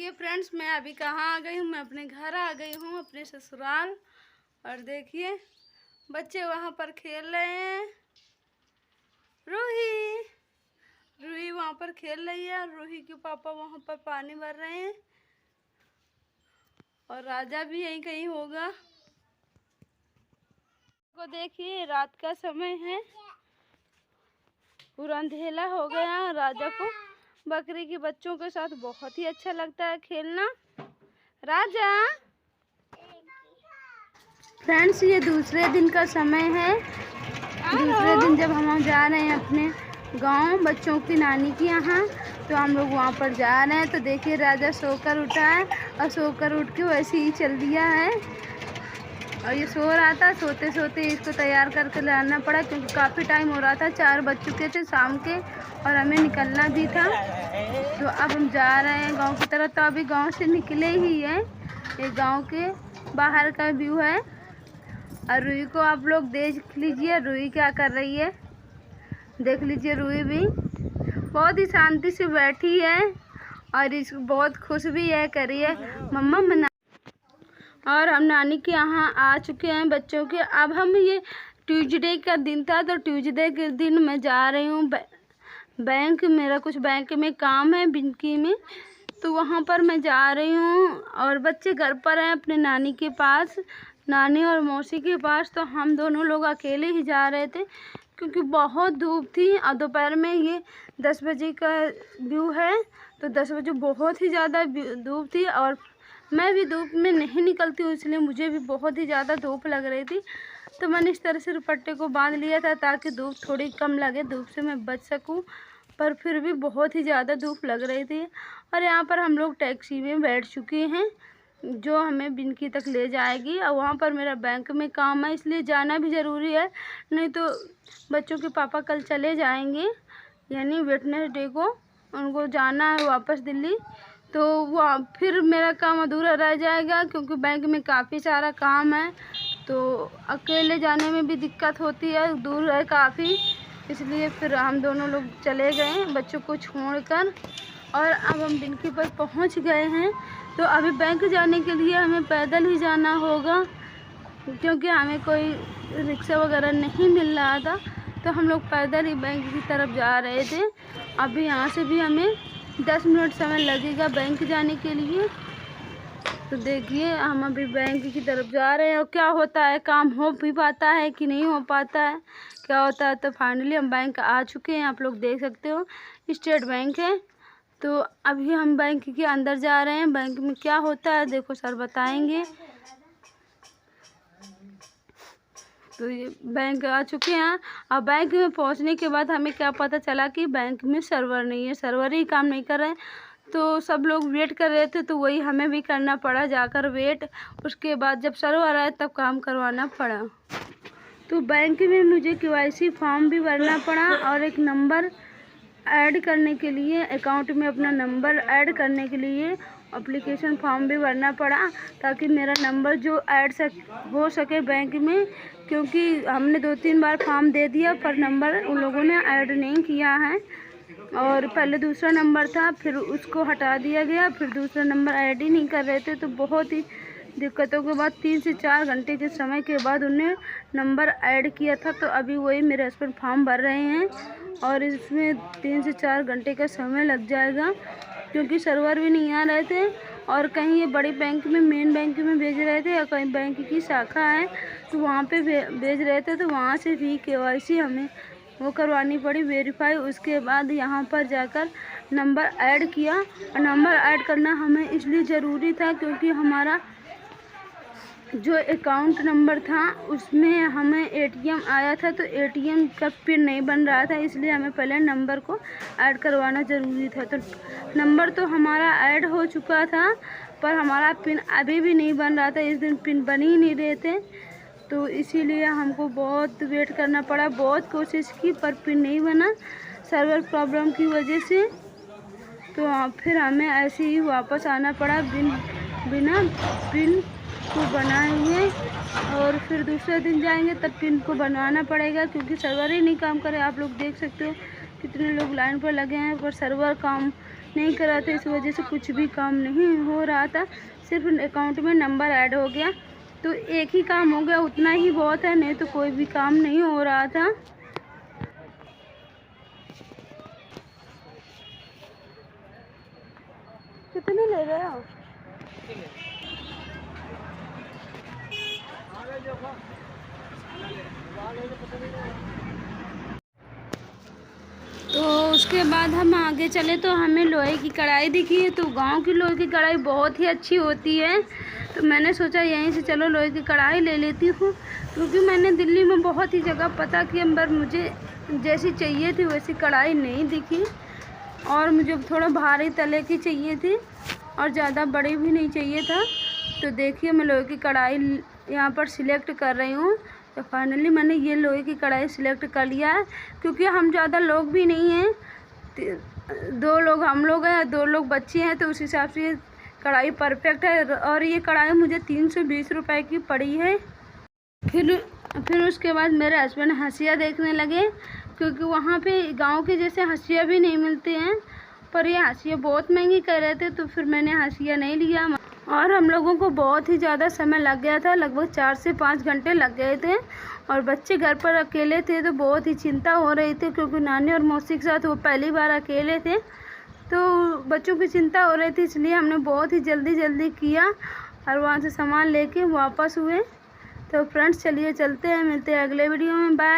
देखिए फ्रेंड्स, मैं अभी कहाँ आ गई हूँ। मैं अपने घर आ गई हूँ, अपने ससुराल। और देखिए बच्चे वहाँ पर खेल रहे हैं। रूही रूही वहाँ पर खेल रही है और रूही के पापा वहाँ पर पानी भर रहे हैं। और राजा भी यहीं कहीं होगा। को देखिए रात का समय है, पूरा अंधेला हो गया। राजा को बकरी के बच्चों के साथ बहुत ही अच्छा लगता है खेलना। राजा फ्रेंड्स, ये दूसरे दिन का समय है। दूसरे दिन जब हम जा रहे हैं अपने गांव बच्चों की नानी के यहाँ, तो हम लोग वहाँ पर जा रहे हैं। तो देखिए राजा सोकर उठा है और सोकर उठ के वैसे ही चल दिया है। और ये सो रहा था, सोते सोते इसको तैयार करके लाना पड़ा क्योंकि काफ़ी टाइम हो रहा था। 4 बज चुके थे शाम के और हमें निकलना भी था। तो अब हम जा रहे हैं गांव की तरफ। तो अभी गांव से निकले ही हैं। ये गांव के बाहर का व्यू है। और रूही को आप लोग देख लीजिए, रूही क्या कर रही है देख लीजिए। रूही भी बहुत ही शांति से बैठी है और इसको बहुत खुश भी है, करी है मम्मा मना। और हम नानी के यहाँ आ चुके हैं बच्चों के। अब हम ये ट्यूसडे का दिन था, तो ट्यूसडे के दिन मैं जा रही हूँ बैंक। मेरा कुछ बैंक में काम है बिनकी में, तो वहाँ पर मैं जा रही हूँ। और बच्चे घर पर हैं अपने नानी के पास, नानी और मौसी के पास। तो हम दोनों लोग अकेले ही जा रहे थे क्योंकि बहुत धूप थी। और दोपहर में ये 10 बजे का व्यू है, तो 10 बजे बहुत ही ज़्यादा धूप थी। और मैं भी धूप में नहीं निकलती हूँ, इसलिए मुझे भी बहुत ही ज़्यादा धूप लग रही थी। तो मैंने इस तरह से दुपट्टे को बांध लिया था ताकि धूप थोड़ी कम लगे, धूप से मैं बच सकूँ। पर फिर भी बहुत ही ज़्यादा धूप लग रही थी। और यहाँ पर हम लोग टैक्सी में बैठ चुके हैं जो हमें बिनकी तक ले जाएगी। और वहाँ पर मेरा बैंक में काम है, इसलिए जाना भी ज़रूरी है। नहीं तो बच्चों के पापा कल चले जाएंगे, यानी वेडनेसडे को उनको जाना है वापस दिल्ली। तो वो फिर मेरा काम अधूरा रह जाएगा क्योंकि बैंक में काफ़ी सारा काम है। तो अकेले जाने में भी दिक्कत होती है, दूर है काफ़ी, इसलिए फिर हम दोनों लोग चले गए बच्चों को छोड़कर। और अब हम बिनकी पर पहुंच गए हैं। तो अभी बैंक जाने के लिए हमें पैदल ही जाना होगा क्योंकि हमें कोई रिक्शा वगैरह नहीं मिल रहा था। तो हम लोग पैदल ही बैंक की तरफ जा रहे थे। अभी यहाँ से भी हमें 10 मिनट समय लगेगा बैंक जाने के लिए। तो देखिए हम अभी बैंक की तरफ जा रहे हैं। और क्या होता है, काम हो भी पाता है कि नहीं हो पाता है, क्या होता है। तो फाइनली हम बैंक आ चुके हैं, आप लोग देख सकते हो स्टेट बैंक है। तो अभी हम बैंक के अंदर जा रहे हैं। बैंक में क्या होता है देखो सर बताएंगे। तो ये बैंक आ चुके हैं। और बैंक में पहुंचने के बाद हमें क्या पता चला कि बैंक में सर्वर नहीं है, सर्वर ही काम नहीं कर रहे हैं। तो सब लोग वेट कर रहे थे, तो वही हमें भी करना पड़ा जाकर वेट। उसके बाद जब सर्वर आया तब काम करवाना पड़ा। तो बैंक में मुझे KYC फॉर्म भी भरना पड़ा और एक नंबर ऐड करने के लिए, अकाउंट में अपना नंबर ऐड करने के लिए एप्लीकेशन फॉर्म भी भरना पड़ा ताकि मेरा नंबर जो ऐड हो सके बैंक में। क्योंकि हमने 2-3 बार फॉर्म दे दिया पर नंबर उन लोगों ने ऐड नहीं किया है। और पहले दूसरा नंबर था, फिर उसको हटा दिया गया, फिर दूसरा नंबर ऐड ही नहीं कर रहे थे। तो बहुत ही दिक्कतों के बाद 3 से 4 घंटे के समय के बाद उन्हें नंबर ऐड किया था। तो अभी वही मेरे हस्बैंड फॉर्म भर रहे हैं और इसमें 3 से 4 घंटे का समय लग जाएगा क्योंकि सर्वर भी नहीं आ रहे थे। और कहीं ये बड़ी बैंक में, मेन बैंक में भेज रहे थे, या कहीं बैंक की शाखा है तो वहाँ पे भेज रहे थे। तो वहाँ से भी KYC हमें वो करवानी पड़ी वेरीफाई। उसके बाद यहाँ पर जाकर नंबर ऐड किया। और नंबर ऐड करना हमें इसलिए ज़रूरी था क्योंकि हमारा जो अकाउंट नंबर था उसमें हमें ATM आया था, तो ATM का पिन नहीं बन रहा था, इसलिए हमें पहले नंबर को ऐड करवाना ज़रूरी था। तो नंबर तो हमारा ऐड हो चुका था पर हमारा पिन अभी भी नहीं बन रहा था। इस दिन पिन बन ही नहीं रहे थे, तो इसीलिए हमको बहुत वेट करना पड़ा। बहुत कोशिश की पर पिन नहीं बना सर्वर प्रॉब्लम की वजह से। तो फिर हमें ऐसे ही वापस आना पड़ा बिना पिन को बनाए हुए। और फिर दूसरे दिन जाएंगे तब पिन को बनवाना पड़ेगा क्योंकि सर्वर ही नहीं काम करे। आप लोग देख सकते हो कितने लोग लाइन पर लगे हैं पर सर्वर काम नहीं करा था, इस वजह से कुछ भी काम नहीं हो रहा था। सिर्फ अकाउंट में नंबर ऐड हो गया तो एक ही काम हो गया, उतना ही बहुत है, नहीं तो कोई भी काम नहीं हो रहा था। कितने ले रहे हो? तो उसके बाद हम आगे चले तो हमें लोहे की कढ़ाई दिखी है। तो गांव की लोहे की कढ़ाई बहुत ही अच्छी होती है, तो मैंने सोचा यहीं से चलो लोहे की कढ़ाई ले लेती हूँ, क्योंकि मैंने दिल्ली में बहुत ही जगह पता किया पर मुझे जैसी चाहिए थी वैसी कढ़ाई नहीं दिखी, और मुझे थोड़ा भारी तले की चाहिए थी और ज़्यादा बड़ी भी नहीं चाहिए था। तो देखिए मैं लोहे की कढ़ाई यहाँ पर सिलेक्ट कर रही हूँ। तो फाइनली मैंने ये लोहे की कढ़ाई सिलेक्ट कर लिया है, क्योंकि हम ज़्यादा लोग भी नहीं हैं, 2 लोग हम लोग हैं, 2 लोग बच्चे हैं, तो उस हिसाब से ये कढ़ाई परफेक्ट है। और ये कढ़ाई मुझे 320 रुपये की पड़ी है। फिर उसके बाद मेरे हस्बैंड हंसिया देखने लगे, क्योंकि वहाँ पे गांव के जैसे हंसिया भी नहीं मिलते हैं, पर ये हंसिया बहुत महंगी कर रहे थे, तो फिर मैंने हंसिया नहीं लिया। और हम लोगों को बहुत ही ज़्यादा समय लग गया था, लगभग 4 से 5 घंटे लग गए थे, और बच्चे घर पर अकेले थे तो बहुत ही चिंता हो रही थी, क्योंकि नानी और मौसी के साथ वो पहली बार अकेले थे, तो बच्चों की चिंता हो रही थी, इसलिए हमने बहुत ही जल्दी किया और वहाँ से सामान लेके वापस हुए। तो फ्रेंड्स चलिए चलते हैं, मिलते हैं अगले वीडियो में, बाय।